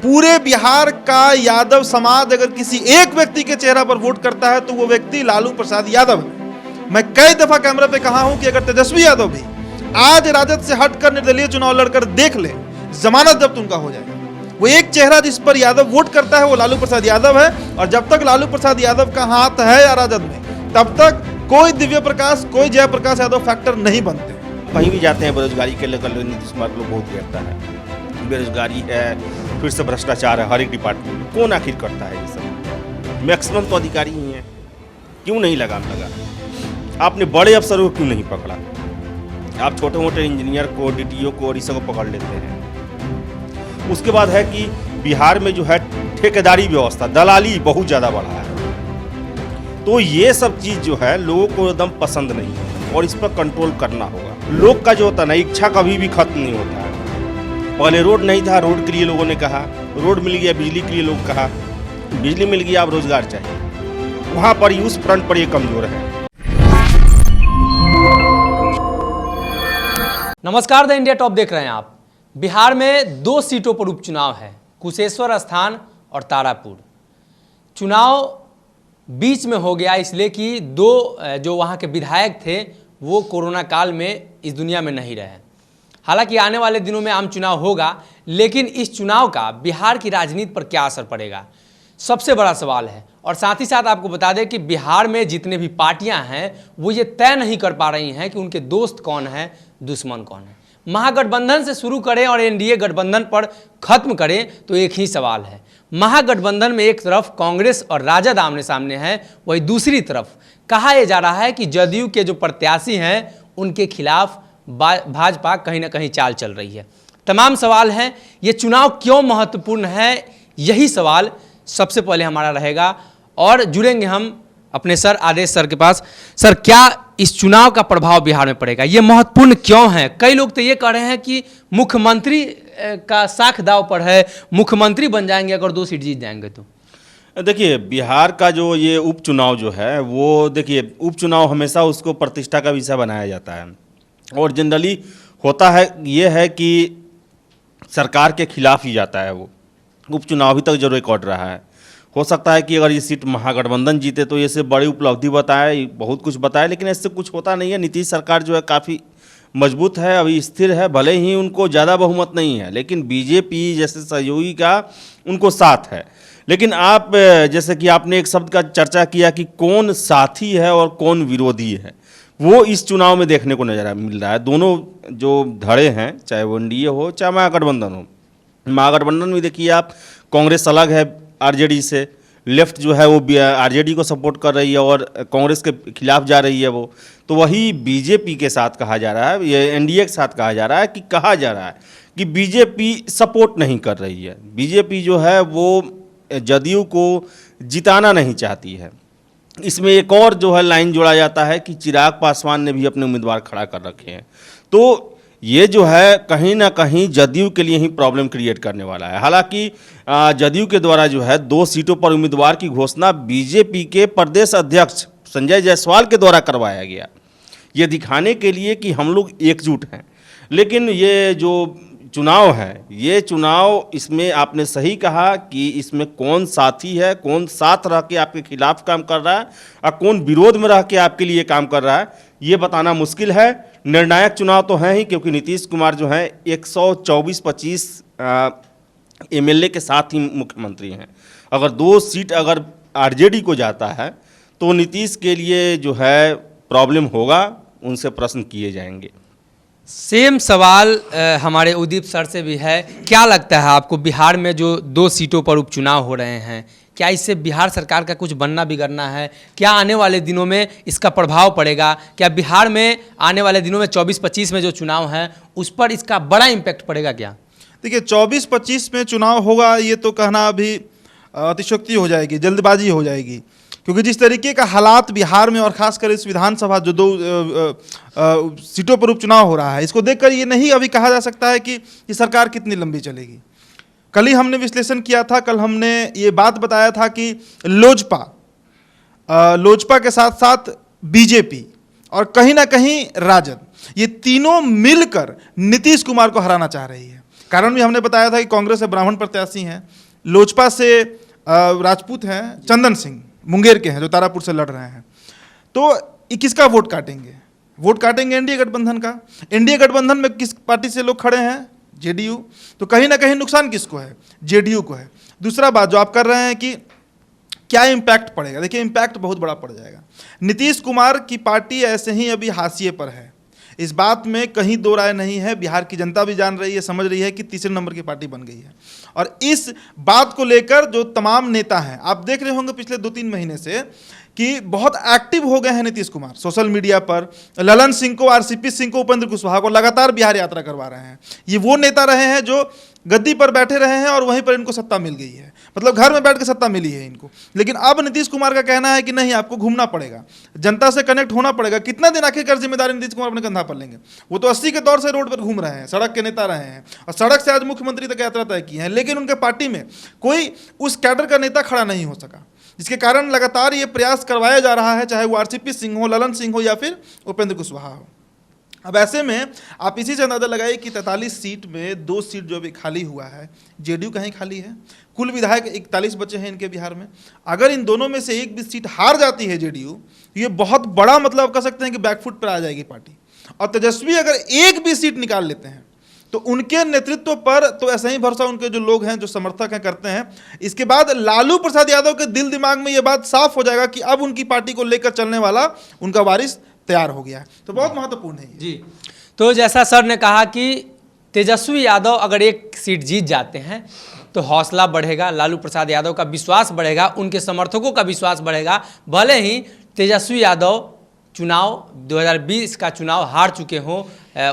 पूरे बिहार का यादव समाज अगर किसी एक व्यक्ति के चेहरा पर वोट करता है तो वो व्यक्ति लालू प्रसाद यादव है। मैं कई दफा कैमरा पे कहा हूं कि अगर तेजस्वी यादव भी आज राजद से हटकर निर्दलीय चुनाव लड़कर देख ले, जमानत जब्त उनका हो जाएगा। वो एक चेहरा जिस पर यादव वोट करता है वो लालू प्रसाद यादव है, और जब तक लालू प्रसाद यादव का हाथ है या राजद में, तब तक कोई दिव्य प्रकाश, कोई जयप्रकाश यादव फैक्टर नहीं बनते। कहीं भी जाते हैं बेरोजगारी के लेकर नीतीश कुमार को बहुत घेरता है। बेरोजगारी है, फिर से भ्रष्टाचार है हर एक डिपार्टमेंट में। कौन आखिर करता है ये सब? मैक्सिमम तो अधिकारी ही हैं। क्यों नहीं लगाम लगा? आपने बड़े अफसरों को क्यों नहीं पकड़ा? आप छोटे मोटे इंजीनियर को, डीटीओ को और इस को पकड़ लेते हैं। उसके बाद है कि बिहार में जो है ठेकेदारी व्यवस्था, दलाली बहुत ज़्यादा बढ़ा है। तो ये सब चीज़ जो है लोगों को एकदम पसंद नहीं है और इस पर कंट्रोल करना होगा। लोग का जो होता है ना, इच्छा कभी भी खत्म नहीं होता है। पहले रोड नहीं था, रोड के लिए लोगों ने कहा, रोड मिल गया, बिजली के लिए लोग कहा, बिजली मिल गया, अब रोजगार चाहिए। वहाँ पर उस फ्रंट पर ये कमजोर है। नमस्कार, द इंडिया टॉप देख रहे हैं आप। बिहार में 2 सीटों पर उपचुनाव है, कुशेश्वर स्थान और तारापुर। चुनाव बीच में हो गया इसलिए कि 2 जो वहाँ के विधायक थे वो कोरोना काल में इस दुनिया में नहीं रहे। हालांकि आने वाले दिनों में आम चुनाव होगा, लेकिन इस चुनाव का बिहार की राजनीति पर क्या असर पड़ेगा, सबसे बड़ा सवाल है। और साथ ही साथ आपको बता दें कि बिहार में जितने भी पार्टियां हैं वो ये तय नहीं कर पा रही हैं कि उनके दोस्त कौन है, दुश्मन कौन है। महागठबंधन से शुरू करें और एनडीए गठबंधन पर खत्म करें तो एक ही सवाल है। महागठबंधन में एक तरफ कांग्रेस और राजद आमने सामने हैं, वही दूसरी तरफ कहा यह जा रहा है कि जदयू के जो प्रत्याशी हैं उनके खिलाफ भाजपा कहीं ना कहीं चाल चल रही है। तमाम सवाल हैं, ये चुनाव क्यों महत्वपूर्ण है, यही सवाल सबसे पहले हमारा रहेगा। और जुड़ेंगे हम अपने सर आदेश सर के पास। सर, क्या इस चुनाव का प्रभाव बिहार में पड़ेगा, ये महत्वपूर्ण क्यों है? कई लोग तो ये कह रहे हैं कि मुख्यमंत्री का साख दाव पर है, मुख्यमंत्री बन जाएंगे अगर 2 सीट जीत जाएंगे तो। देखिए, बिहार का जो ये उपचुनाव जो है वो, देखिए, उपचुनाव हमेशा उसको प्रतिष्ठा का विषय बनाया जाता है और जनरली होता है ये है कि सरकार के खिलाफ ही जाता है। वो उपचुनाव अभी तक जो रिकॉर्ड रहा है, हो सकता है कि अगर ये सीट महागठबंधन जीते तो ये से बड़ी उपलब्धि बताए, बहुत कुछ बताए, लेकिन इससे कुछ होता नहीं है। नीतीश सरकार जो है काफ़ी मजबूत है, अभी स्थिर है, भले ही उनको ज़्यादा बहुमत नहीं है, लेकिन बीजेपी जैसे सहयोगी का उनको साथ है। लेकिन आप जैसे कि आपने एक शब्द का चर्चा किया कि कौन साथी है और कौन विरोधी है, वो इस चुनाव में देखने को नजर मिल रहा है। दोनों जो धड़े हैं, चाहे वो एनडीए हो चाहे महागठबंधन हो, महागठबंधन में देखिए आप, कांग्रेस अलग है आरजेडी से, लेफ्ट जो है वो आरजेडी को सपोर्ट कर रही है और कांग्रेस के खिलाफ जा रही है वो। तो वही बीजेपी के साथ कहा जा रहा है, ये एनडीए के साथ कहा जा रहा है कि बीजेपी सपोर्ट नहीं कर रही है। बीजेपी जो है वो जदयू को जिताना नहीं चाहती है। इसमें एक और जो है लाइन जोड़ा जाता है कि चिराग पासवान ने भी अपने उम्मीदवार खड़ा कर रखे हैं। तो ये जो है कहीं ना कहीं जदयू के लिए ही प्रॉब्लम क्रिएट करने वाला है। हालांकि जदयू के द्वारा जो है 2 सीटों पर उम्मीदवार की घोषणा बीजेपी के प्रदेश अध्यक्ष संजय जायसवाल के द्वारा करवाया गया, ये दिखाने के लिए कि हम लोग एकजुट हैं। लेकिन ये जो चुनाव है, ये चुनाव, इसमें आपने सही कहा कि इसमें कौन साथी है, कौन साथ रह के आपके खिलाफ काम कर रहा है और कौन विरोध में रह के आपके लिए काम कर रहा है, ये बताना मुश्किल है। निर्णायक चुनाव तो है ही, क्योंकि नीतीश कुमार जो है 124-25 एमएलए के साथ ही मुख्यमंत्री हैं। अगर 2 सीट अगर आरजेडी को जाता है तो नीतीश के लिए जो है प्रॉब्लम होगा, उनसे प्रश्न किए जाएंगे। सेम सवाल हमारे उदीप सर से भी है। क्या लगता है आपको, बिहार में जो 2 सीटों पर उपचुनाव हो रहे हैं, क्या इससे बिहार सरकार का कुछ बनना बिगड़ना है? क्या आने वाले दिनों में इसका प्रभाव पड़ेगा? क्या बिहार में आने वाले दिनों में 24-25 में जो चुनाव है उस पर इसका बड़ा इम्पैक्ट पड़ेगा क्या? देखिए, 24-25 में चुनाव होगा ये तो कहना अभी अतिशयोक्ति हो जाएगी, जल्दबाजी हो जाएगी, क्योंकि जिस तरीके का हालात बिहार में और खासकर इस विधानसभा जो 2 सीटों पर उपचुनाव हो रहा है, इसको देखकर ये नहीं अभी कहा जा सकता है कि ये सरकार कितनी लंबी चलेगी। कल ही हमने विश्लेषण किया था, कल हमने ये बात बताया था कि लोजपा के साथ साथ बीजेपी और कहीं ना कहीं राजद, ये तीनों मिलकर नीतीश कुमार को हराना चाह रही है। कारण भी हमने बताया था कि कांग्रेस से ब्राह्मण प्रत्याशी हैं, लोजपा से राजपूत हैं, चंदन सिंह मुंगेर के हैं जो तारापुर से लड़ रहे हैं। तो ये किसका वोट काटेंगे? वोट काटेंगे एनडीए गठबंधन का। एनडीए गठबंधन में किस पार्टी से लोग खड़े हैं? जेडीयू। तो कहीं ना कहीं नुकसान किसको है? जेडीयू को है। दूसरा बात जो आप कर रहे हैं कि क्या इम्पैक्ट पड़ेगा, देखिए इम्पैक्ट बहुत बड़ा पड़ जाएगा। नीतीश कुमार की पार्टी ऐसे ही अभी हाशिए पर है, इस बात में कहीं दो राय नहीं है। बिहार की जनता भी जान रही है, समझ रही है कि तीसरे नंबर की पार्टी बन गई है। और इस बात को लेकर जो तमाम नेता हैं, आप देख रहे होंगे पिछले 2-3 महीने से कि बहुत एक्टिव हो गए हैं नीतीश कुमार सोशल मीडिया पर। ललन सिंह को, आरसीपी सिंह को, उपेंद्र कुशवाहा को लगातार बिहार यात्रा करवा रहे हैं। ये वो नेता रहे हैं जो गद्दी पर बैठे रहे हैं और वहीं पर इनको सत्ता मिल गई है, मतलब घर में बैठ के सत्ता मिली है इनको। लेकिन अब नीतीश कुमार का कहना है कि नहीं, आपको घूमना पड़ेगा, जनता से कनेक्ट होना पड़ेगा। कितना दिन आखिरकार जिम्मेदारी नीतीश कुमार अपने कंधा पर लेंगे? वो तो 80 के दौर से रोड पर घूम रहे हैं, सड़क के नेता रहे हैं और सड़क से आज मुख्यमंत्री तक यात्रा तय की है। लेकिन उनके पार्टी में कोई उस कैडर का नेता खड़ा नहीं हो सका, जिसके कारण लगातार ये प्रयास करवाया जा रहा है, चाहे वो आरसीपी सिंह हो, ललन सिंह हो या फिर उपेंद्र कुशवाहा हो। अब ऐसे में आप इसी से अंदाजा लगाइए कि 43 सीट में 2 सीट जो अभी खाली हुआ है, जेडीयू कहीं खाली है। कुल विधायक 41 बचे हैं इनके बिहार में। अगर इन दोनों में से एक भी सीट हार जाती है जेडीयू, ये बहुत बड़ा मतलब कह सकते हैं कि बैकफुट पर आ जाएगी पार्टी। और तेजस्वी अगर एक भी सीट निकाल लेते हैं तो उनके नेतृत्व पर तो ऐसा ही भरोसा उनके जो लोग हैं, जो समर्थक हैं, करते हैं। इसके बाद लालू प्रसाद यादव के दिल दिमाग में ये बात साफ हो जाएगा कि अब उनकी पार्टी को लेकर चलने वाला उनका वारिस तैयार हो गया है। तो बहुत महत्वपूर्ण है जी। तो जैसा सर ने कहा कि तेजस्वी यादव अगर एक सीट जीत जाते हैं तो हौसला बढ़ेगा, लालू प्रसाद यादव का विश्वास बढ़ेगा, उनके समर्थकों का विश्वास बढ़ेगा। भले ही तेजस्वी यादव चुनाव 2020 का चुनाव हार चुके हों,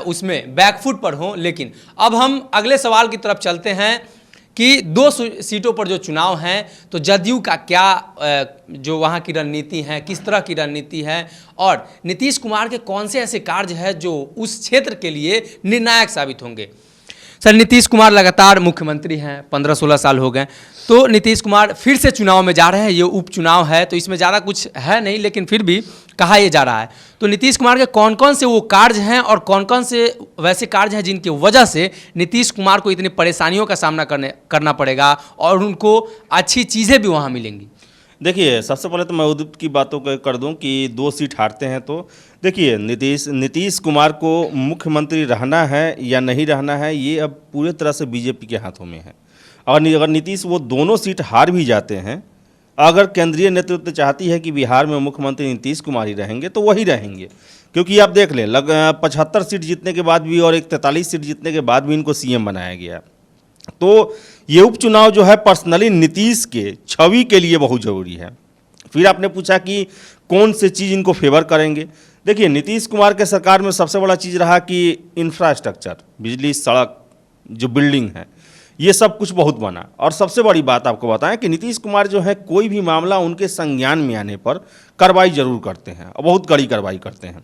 उसमें बैकफुट पर हों, लेकिन अब हम अगले सवाल की तरफ चलते हैं कि 2 सीटों पर जो चुनाव हैं तो जदयू का क्या जो वहाँ की रणनीति है, किस तरह की रणनीति है, और नीतीश कुमार के कौन से ऐसे कार्य हैं जो उस क्षेत्र के लिए निर्णायक साबित होंगे। सर, नीतीश कुमार लगातार मुख्यमंत्री हैं, 15-16 साल हो गए, तो नीतीश कुमार फिर से चुनाव में जा रहे हैं। ये उपचुनाव है तो इसमें ज़्यादा कुछ है नहीं, लेकिन फिर भी कहा यह जा रहा है। तो नीतीश कुमार के कौन कौन से वो कार्य हैं और कौन कौन से वैसे कार्य हैं जिनकी वजह से नीतीश कुमार को इतनी परेशानियों का सामना करना पड़ेगा और उनको अच्छी चीज़ें भी वहाँ मिलेंगी? देखिए, सबसे पहले तो मैं उदित की बातों को कर दूं कि 2 सीट हारते हैं तो देखिए, नीतीश कुमार को मुख्यमंत्री रहना है या नहीं रहना है, ये अब पूरे तरह से बीजेपी के हाथों में है। और अगर नीतीश वो दोनों सीट हार भी जाते हैं, अगर केंद्रीय नेतृत्व चाहती है कि बिहार में मुख्यमंत्री नीतीश कुमार ही रहेंगे तो वही रहेंगे। क्योंकि आप देख लें, 75 सीट जीतने के बाद भी और एक 43 सीट जीतने के बाद भी इनको सीएम बनाया गया। तो ये उपचुनाव जो है पर्सनली नीतीश के छवि के लिए बहुत ज़रूरी है। फिर आपने पूछा कि कौन से चीज़ इनको फेवर करेंगे। देखिए, नीतीश कुमार के सरकार में सबसे बड़ा चीज़ रहा कि इंफ्रास्ट्रक्चर, बिजली, सड़क, जो बिल्डिंग है, ये सब कुछ बहुत बना। और सबसे बड़ी बात आपको बताएं कि नीतीश कुमार जो है कोई भी मामला उनके संज्ञान में आने पर कार्रवाई जरूर करते हैं और बहुत कड़ी कार्रवाई करते हैं,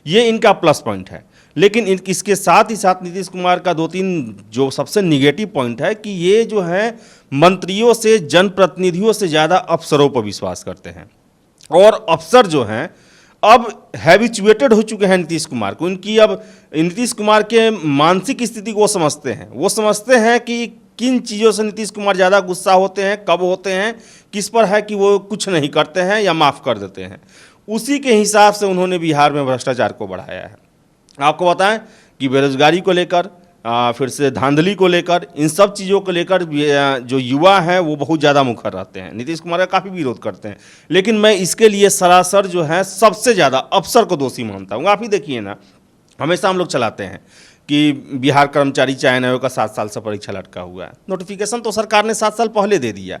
ये इनका प्लस पॉइंट है। लेकिन इसके साथ ही साथ नीतीश कुमार का 2-3 जो सबसे निगेटिव पॉइंट है कि ये जो है मंत्रियों से, जनप्रतिनिधियों से ज़्यादा अफसरों पर विश्वास करते हैं। और अफसर जो हैं अब हैबिचुएटेड हो चुके हैं नीतीश कुमार को। इनकी अब नीतीश कुमार के मानसिक स्थिति को वो समझते हैं कि किन चीज़ों से नीतीश कुमार ज़्यादा गुस्सा होते हैं, कब होते हैं, किस पर है कि वो कुछ नहीं करते हैं या माफ़ कर देते हैं। उसी के हिसाब से उन्होंने बिहार में भ्रष्टाचार को बढ़ाया है। आपको बताएं कि बेरोजगारी को लेकर, फिर से धांधली को लेकर, इन सब चीज़ों को लेकर जो युवा हैं वो बहुत ज़्यादा मुखर रहते हैं, नीतीश कुमार का काफ़ी विरोध करते हैं। लेकिन मैं इसके लिए सरासर जो है सबसे ज़्यादा अफसर को दोषी मानता हूँ। आप ही देखिए ना, हमेशा हम लोग चलाते हैं कि बिहार कर्मचारी चयन आयोग का 7 साल से परीक्षा लटका हुआ है। नोटिफिकेशन तो सरकार ने 7 साल पहले दे दिया।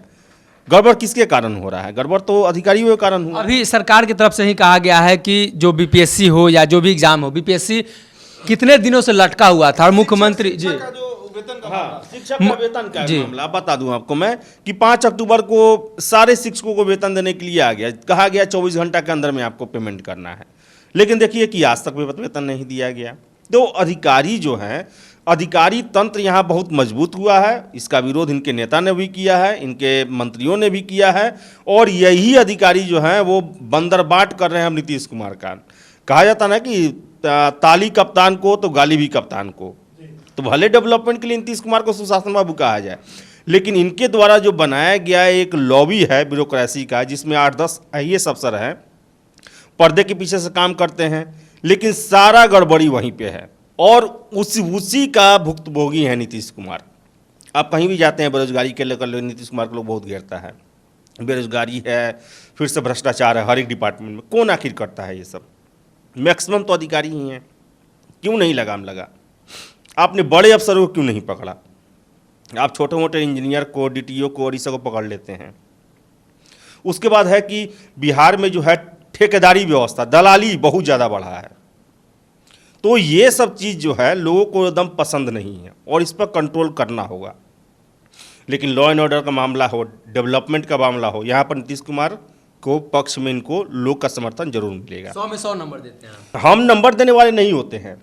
गड़बड़ किसके कारण हो रहा है? गड़बड़ तो अधिकारियों के कारण हुआ। अभी सरकार की तरफ से ही कहा गया है कि जो बीपीएससी हो या जो भी एग्जाम हो, बीपीएससी कितने दिनों से लटका हुआ था और मुख्यमंत्री जी शिक्षक का वेतन का मामला बता दूं आपको मैं कि 5 अक्टूबर को सारे शिक्षकों को वेतन देने के लिए आ गया, कहा गया 24 घंटा के अंदर में आपको पेमेंट करना है। लेकिन देखिए कि आज तक वेतन नहीं दिया गया। तो अधिकारी जो हैं, अधिकारी तंत्र यहाँ बहुत मजबूत हुआ है। इसका विरोध इनके नेता ने भी किया है, इनके मंत्रियों ने भी किया है, और यही अधिकारी जो हैं वो बंदरबाट कर रहे हैं नीतीश कुमार का। कहा जाता ना कि ताली कप्तान को तो गाली भी कप्तान को। तो भले डेवलपमेंट के लिए नीतीश कुमार को सुशासन बाबू कहा जाए, लेकिन इनके द्वारा जो बनाया गया एक लॉबी है ब्यूरोक्रेसी का, जिसमें 8-10 IAS अफसर हैं, पर्दे के पीछे से काम करते हैं, लेकिन सारा गड़बड़ी वहीं पे है और उसी का भुक्तभोगी है नीतीश कुमार। आप कहीं भी जाते हैं बेरोजगारी के लेकर नीतीश कुमार को लोग बहुत घेरता है, बेरोजगारी है, फिर से भ्रष्टाचार है हर एक डिपार्टमेंट में। कौन आखिर करता है ये सब? मैक्सिमम तो अधिकारी ही हैं। क्यों नहीं लगाम लगा? आपने बड़े अफसरों को क्यों नहीं पकड़ा? आप छोटे मोटे इंजीनियर को, DTO को और इस को पकड़ लेते हैं। उसके बाद है कि बिहार में जो है ठेकेदारी व्यवस्था, दलाली बहुत ज़्यादा बढ़ा है। तो ये सब चीज़ जो है लोगों को एकदम पसंद नहीं है और इस पर कंट्रोल करना होगा। लेकिन लॉ एंड ऑर्डर का मामला हो, डेवलपमेंट का मामला हो, यहाँ पर नीतीश कुमार को पक्ष में इनको लोग का समर्थन जरूर मिलेगा। 100 में 100 नंबर देते हैं। हम नंबर देने वाले नहीं होते हैं।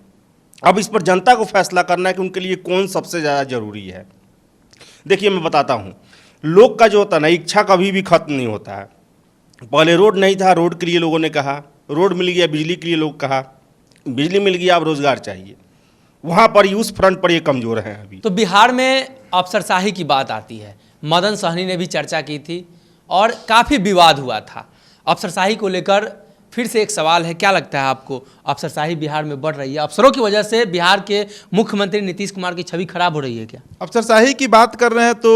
अब इस पर जनता को फैसला करना है कि उनके लिए कौन सबसे ज़्यादा जरूरी है। देखिए मैं बताता हूँ, लोग का जो होता है ना, इच्छा कभी भी खत्म नहीं होता है। पहले रोड नहीं था, रोड के लिए लोगों ने कहा, रोड मिल गया, बिजली के लिए लोग कहा, बिजली मिल गया, अब रोजगार चाहिए। वहाँ पर उस फ्रंट पर ये कमज़ोर हैं अभी। तो बिहार में अफसरशाही की बात आती है। मदन सहनी ने भी चर्चा की थी और काफ़ी विवाद हुआ था अफसरशाही को लेकर। फिर से एक सवाल है, क्या लगता है आपको, अफसरशाही बिहार में बढ़ रही है? अफसरों की वजह से बिहार के मुख्यमंत्री नीतीश कुमार की छवि खराब हो रही है क्या? अफसरशाही की बात कर रहे हैं तो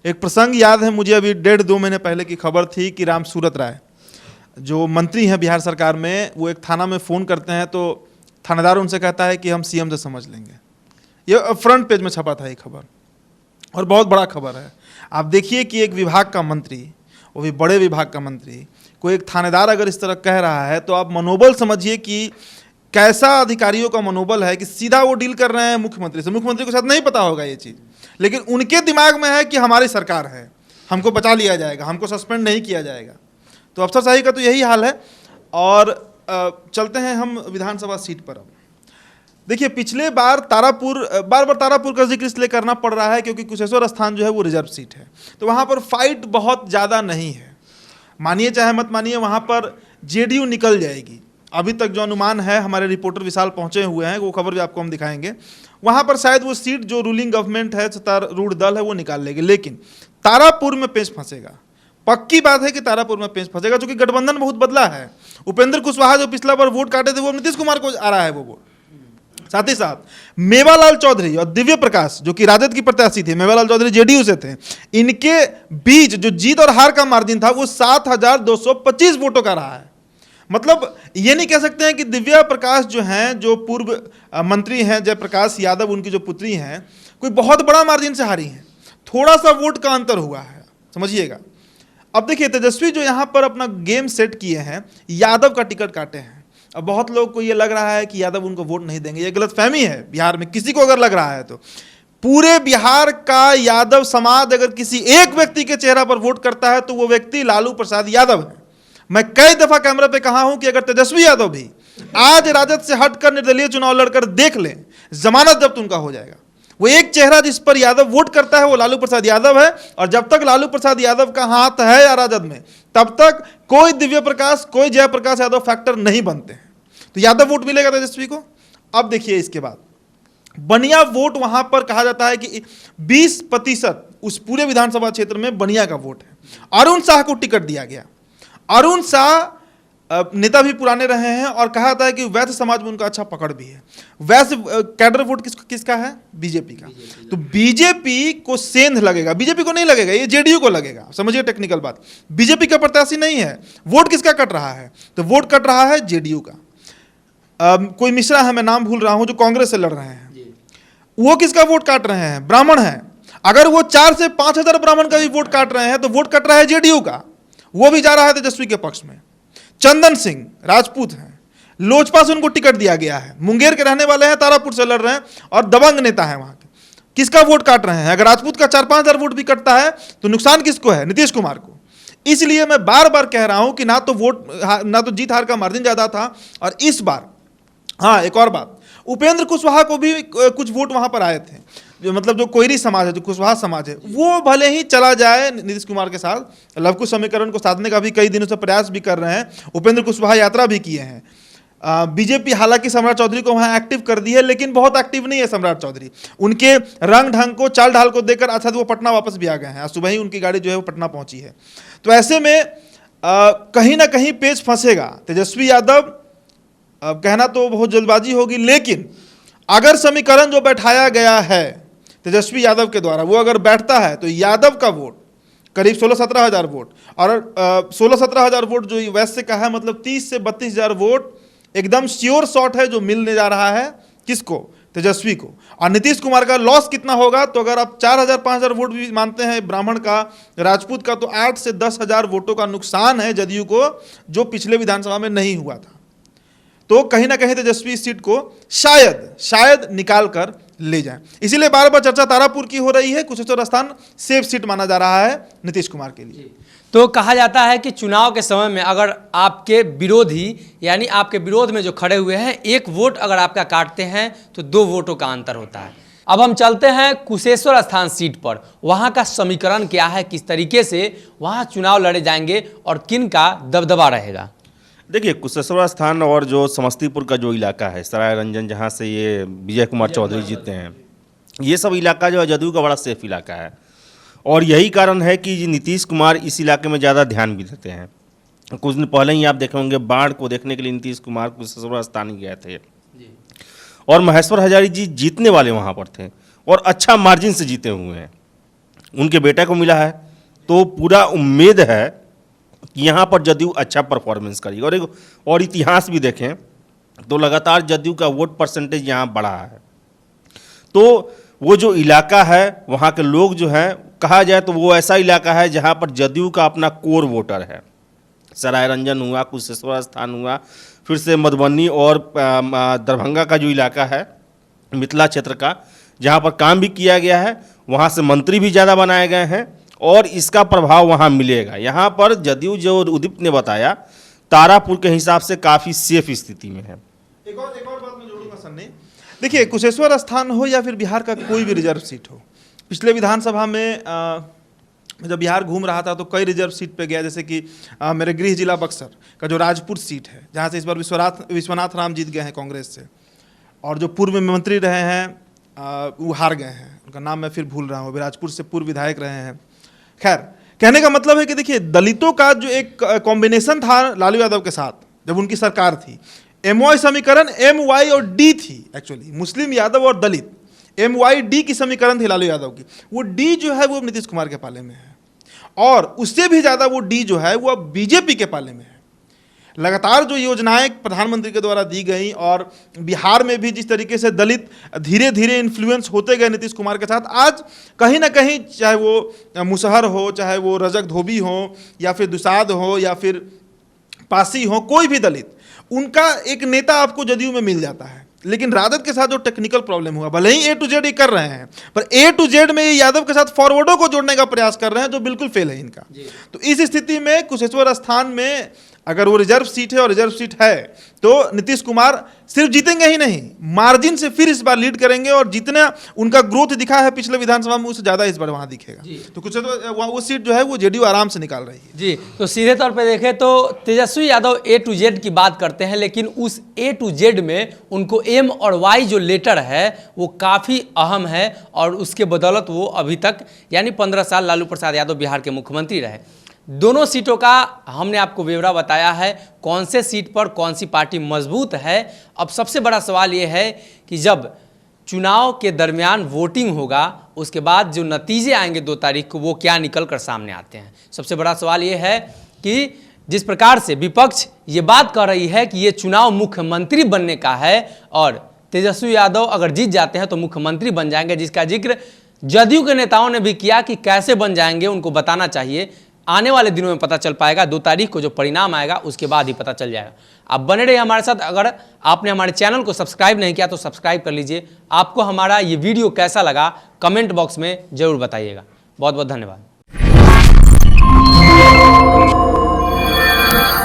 एक प्रसंग याद है मुझे, अभी 1.5-2 महीने पहले की खबर थी कि राम सूरत राय जो मंत्री हैं बिहार सरकार में, वो एक थाना में फ़ोन करते हैं तो थानेदार उनसे कहता है कि हम CM से समझ लेंगे। ये फ्रंट पेज में छपा था ये खबर और बहुत बड़ा खबर है। आप देखिए कि एक विभाग का मंत्री, वो भी बड़े विभाग का मंत्री, कोई एक थानेदार अगर इस तरह कह रहा है तो आप मनोबल समझिए कि कैसा अधिकारियों का मनोबल है कि सीधा वो डील कर रहे हैं मुख्यमंत्री से। मुख्यमंत्री को शायद नहीं पता होगा ये चीज़, लेकिन उनके दिमाग में है कि हमारी सरकार है, हमको बचा लिया जाएगा, हमको सस्पेंड नहीं किया जाएगा। तो अफसरशाही का तो यही हाल है। और चलते हैं हम विधानसभा सीट पर। अब देखिए, पिछले बार तारापुर, बार बार तारापुर का जिक्र इसलिए करना पड़ रहा है क्योंकि कुशेश्वर स्थान जो है वो रिजर्व सीट है, तो वहाँ पर फाइट बहुत ज़्यादा नहीं है। मानिए चाहे मत मानिए, वहाँ पर JDU निकल जाएगी। अभी तक जो अनुमान है, हमारे रिपोर्टर विशाल पहुँचे हुए हैं, वो खबर भी आपको हम दिखाएंगे। वहाँ पर शायद वो सीट जो रूलिंग गवर्नमेंट है, सत्तारूढ़ दल है, वो निकाल लेगी। लेकिन तारापुर में पेंच फंसेगा। पक्की बात है कि तारापुर में पेंच फंसेगा, क्योंकि गठबंधन बहुत बदला है। उपेंद्र कुशवाहा जो पिछला बार वोट काटे थे, वो नीतीश कुमार को आ रहा है वो वोट। साथ ही साथ मेवालाल चौधरी और दिव्य प्रकाश जो कि राजद की प्रत्याशी थे, मेवालाल चौधरी JDU से थे, इनके बीच जो जीत और हार का मार्जिन था वो 7,225 वोटों का रहा है। मतलब ये नहीं कह सकते हैं कि दिव्या प्रकाश जो हैं, जो पूर्व मंत्री हैं जयप्रकाश यादव, उनकी जो पुत्री हैं, कोई बहुत बड़ा मार्जिन से हारी हैं। थोड़ा सा वोट का अंतर हुआ है, समझिएगा। अब देखिए, तेजस्वी जो यहाँ पर अपना गेम सेट किए हैं, यादव का टिकट काटे हैं। अब बहुत लोग को ये लग रहा है कि यादव उनको वोट नहीं देंगे। ये गलतफहमी है बिहार में, किसी को अगर लग रहा है तो। पूरे बिहार का यादव समाज अगर किसी एक व्यक्ति के चेहरा पर वोट करता है तो वो व्यक्ति लालू प्रसाद यादव है। मैं कई दफा कैमरा पे कहा हूं कि अगर तेजस्वी यादव भी आज राजद से हटकर निर्दलीय चुनाव लड़कर देख लें, जमानत जब्त उनका हो जाएगा। वो एक चेहरा जिस पर यादव वोट करता है वो लालू प्रसाद यादव है, और जब तक लालू प्रसाद यादव का हाथ है या राजद में, तब तक कोई दिव्य प्रकाश, कोई जयप्रकाश यादव फैक्टर नहीं बनते हैं। तो यादव वोट मिलेगा तेजस्वी को। अब देखिए, इसके बाद बनिया वोट, वहां पर कहा जाता है कि 20% उस पूरे विधानसभा क्षेत्र में बनिया का वोट है। अरुण शाह को टिकट दिया गया। अरुण शाह नेता भी पुराने रहे हैं और कहा जाता है कि वैश्य समाज में उनका अच्छा पकड़ भी है। वैश्य कैडर वोट किसका है? बीजेपी का। तो बीजेपी को सेंध लगेगा, बीजेपी को नहीं लगेगा, ये JDU को लगेगा। समझिए टेक्निकल बात, बीजेपी का प्रत्याशी नहीं है। वोट किसका कट रहा है? तो वोट कट रहा है JDU का। कोई मिश्रा है, मैं नाम भूल रहा हूं, जो कांग्रेस से लड़ रहे हैं, वो किसका वोट काट रहे हैं? ब्राह्मण है। अगर वो 4 से 5,000 ब्राह्मण का भी वोट काट रहे हैं तो वोट कट रहा है JDU का, वो भी जा रहा है तेजस्वी के पक्ष में। चंदन सिंह राजपूत हैं, लोजपा से उनको टिकट दिया गया है, मुंगेर के रहने वाले हैं, तारापुर से लड़ रहे हैं और दबंग नेता है वहां के। किसका वोट काट रहे हैं? अगर राजपूत का 4-5 वोट भी कटता है तो नुकसान किसको है? नीतीश कुमार को। इसलिए मैं बार बार कह रहा हूं कि ना तो जीत हार का मार्जिन ज्यादा था, और इस बार हाँ, एक और बात, उपेंद्र कुशवाहा को भी कुछ वोट वहां पर आए थे, जो मतलब जो कोयरी समाज है, जो कुशवाहा समाज है, वो भले ही चला जाए नीतीश कुमार के साथ, लवकुश समीकरण को साधने का भी कई दिनों से प्रयास भी कर रहे हैं। उपेंद्र कुशवाहा यात्रा भी किए हैं। बीजेपी हालांकि सम्राट चौधरी को वहां एक्टिव कर दी है, लेकिन बहुत एक्टिव नहीं है सम्राट चौधरी। उनके रंग ढंग को, चाल ढाल को देखकर अच्छा वो पटना वापस भी आ गए हैं। आज सुबह ही उनकी गाड़ी जो है वो पटना पहुंची है। तो ऐसे में कहीं ना कहीं पेच फंसेगा। तेजस्वी यादव, कहना तो बहुत जल्दबाजी होगी, लेकिन अगर समीकरण जो बैठाया गया है तेजस्वी यादव के द्वारा वो अगर बैठता है तो यादव का वोट करीब 16-17 हज़ार वोट, और 16-17 हज़ार वोट जो वैसे का है, मतलब 30 से 32 हज़ार वोट एकदम श्योर शॉट है जो मिलने जा रहा है। किसको? तेजस्वी को। और नीतीश कुमार का लॉस कितना होगा? तो अगर आप 4,000-5,000 वोट भी मानते हैं ब्राह्मण का, राजपूत का, तो 8 से 10 हज़ार वोटों का नुकसान है जदयू को, जो पिछले विधानसभा में नहीं हुआ था। तो कहीं ना कहीं तेजस्वी इस सीट को शायद निकाल कर ले जाए। इसीलिए बार बार चर्चा तारापुर की हो रही है। कुशेश्वर स्थान सेफ सीट माना जा रहा है नीतीश कुमार के लिए। तो कहा जाता है कि चुनाव के समय में अगर आपके विरोधी, यानी आपके विरोध में जो खड़े हुए हैं, एक वोट अगर आपका काटते हैं तो 2 वोटों का अंतर होता है। अब हम चलते हैं कुशेश्वर स्थान सीट पर। वहां का समीकरण क्या है, किस तरीके से वहां चुनाव लड़े जाएंगे और किन का दबदबा रहेगा? देखिए, कुशेश्वर स्थान और जो समस्तीपुर का जो इलाका है, सराय रंजन, जहाँ से ये विजय कुमार चौधरी जीते हैं, ये सब इलाका जो है जदयू का बड़ा सेफ इलाका है। और यही कारण है कि नीतीश कुमार इस इलाके में ज़्यादा ध्यान भी देते हैं। कुछ दिन पहले ही आप देखे होंगे, बाढ़ को देखने के लिए नीतीश कुमार कुशेश्वर स्थान ही गए थे, और महेश्वर हजारी जी जीतने वाले वहाँ पर थे और अच्छा मार्जिन से जीते हुए हैं। उनके बेटे को मिला है, तो पूरा उम्मीद है कि यहाँ पर जदयू अच्छा परफॉर्मेंस करेगी। और इतिहास भी देखें तो लगातार जदयू का वोट परसेंटेज यहाँ बढ़ा है। तो वो जो इलाका है, वहाँ के लोग जो हैं, कहा जाए तो वो ऐसा इलाका है जहाँ पर जदयू का अपना कोर वोटर है। सराय रंजन हुआ, कुशेश्वर स्थान हुआ, फिर से मधुबनी और दरभंगा का जो इलाका है, मिथिला क्षेत्र का, जहाँ पर काम भी किया गया है, वहाँ से मंत्री भी ज़्यादा बनाए गए हैं और इसका प्रभाव वहाँ मिलेगा। यहाँ पर जदयू, जो उदित ने बताया, तारापुर के हिसाब से काफ़ी सेफ स्थिति में है। एक और बात मैं जोड़ूंगा सन्नी। देखिए, कुशेश्वर स्थान हो या फिर बिहार का कोई भी रिजर्व सीट हो, पिछले विधानसभा में जब बिहार घूम रहा था तो कई रिजर्व सीट पे गया, जैसे कि मेरे गृह जिला बक्सर का जो राजपुर सीट है, जहाँ से इस बार विश्वनाथ राम जीत गए हैं कांग्रेस से, और जो पूर्व में मंत्री रहे हैं वो हार गए हैं, उनका नाम मैं फिर भूल रहा हूँ, राजपुर से पूर्व विधायक रहे हैं। खैर, कहने का मतलब है कि देखिए, दलितों का जो एक कॉम्बिनेशन था लालू यादव के साथ जब उनकी सरकार थी, MY समीकरण MY और D थी, एक्चुअली मुस्लिम, यादव और दलित, MYD की समीकरण थी लालू यादव की। वो D जो है वो नीतीश कुमार के पाले में है, और उससे भी ज़्यादा वो D जो है वो अब बीजेपी के पाले में है। लगातार जो योजनाएं प्रधानमंत्री के द्वारा दी गई, और बिहार में भी जिस तरीके से दलित धीरे धीरे इन्फ्लुएंस होते गए नीतीश कुमार के साथ, आज कहीं ना कहीं, चाहे वो मुसहर हो, चाहे वो रजक धोबी हो, या फिर दुसाद हो, या फिर पासी हो, कोई भी दलित, उनका एक नेता आपको जदयू में मिल जाता है। लेकिन राजद के साथ जो टेक्निकल प्रॉब्लम हुआ, भले ही A to Z ये कर रहे हैं, पर A to Z में ये यादव के साथ फॉरवर्डों को जोड़ने का प्रयास कर रहे हैं, जो बिल्कुल फेल है इनका। तो इस स्थिति में कुशेश्वर स्थान में अगर वो रिजर्व सीट है, और रिजर्व सीट है, तो नीतीश कुमार सिर्फ जीतेंगे ही नहीं, मार्जिन से फिर इस बार लीड करेंगे, और जितना उनका ग्रोथ दिखा है पिछले विधानसभा में, उससे ज़्यादा इस बार वहाँ दिखेगा। तो कुछ तो वो सीट जो है वो जेडीयू आराम से निकाल रही है। जी, तो सीधे तौर पे देखें तो Tejashwi Yadav A to Z की बात करते हैं, लेकिन उस A to Z में उनको M और Y जो लेटर है वो काफ़ी अहम है, और उसके बदौलत वो अभी तक, यानी 15 साल लालू प्रसाद यादव बिहार के मुख्यमंत्री रहे। दोनों सीटों का हमने आपको ब्यौरा बताया है, कौन से सीट पर कौन सी पार्टी मजबूत है। अब सबसे बड़ा सवाल ये है कि जब चुनाव के दरमियान वोटिंग होगा, उसके बाद जो नतीजे आएंगे 2 तारीख को, वो क्या निकल कर सामने आते हैं। सबसे बड़ा सवाल ये है कि जिस प्रकार से विपक्ष ये बात कर रही है कि ये चुनाव मुख्यमंत्री बनने का है, और तेजस्वी यादव अगर जीत जाते हैं तो मुख्यमंत्री बन जाएंगे, जिसका जिक्र जदयू के नेताओं ने भी किया कि कैसे बन जाएंगे, उनको बताना चाहिए। आने वाले दिनों में पता चल पाएगा, 2 तारीख को जो परिणाम आएगा उसके बाद ही पता चल जाएगा। आप बने रहिए हमारे साथ। अगर आपने हमारे चैनल को सब्सक्राइब नहीं किया तो सब्सक्राइब कर लीजिए। आपको हमारा ये वीडियो कैसा लगा कमेंट बॉक्स में ज़रूर बताइएगा। बहुत बहुत धन्यवाद।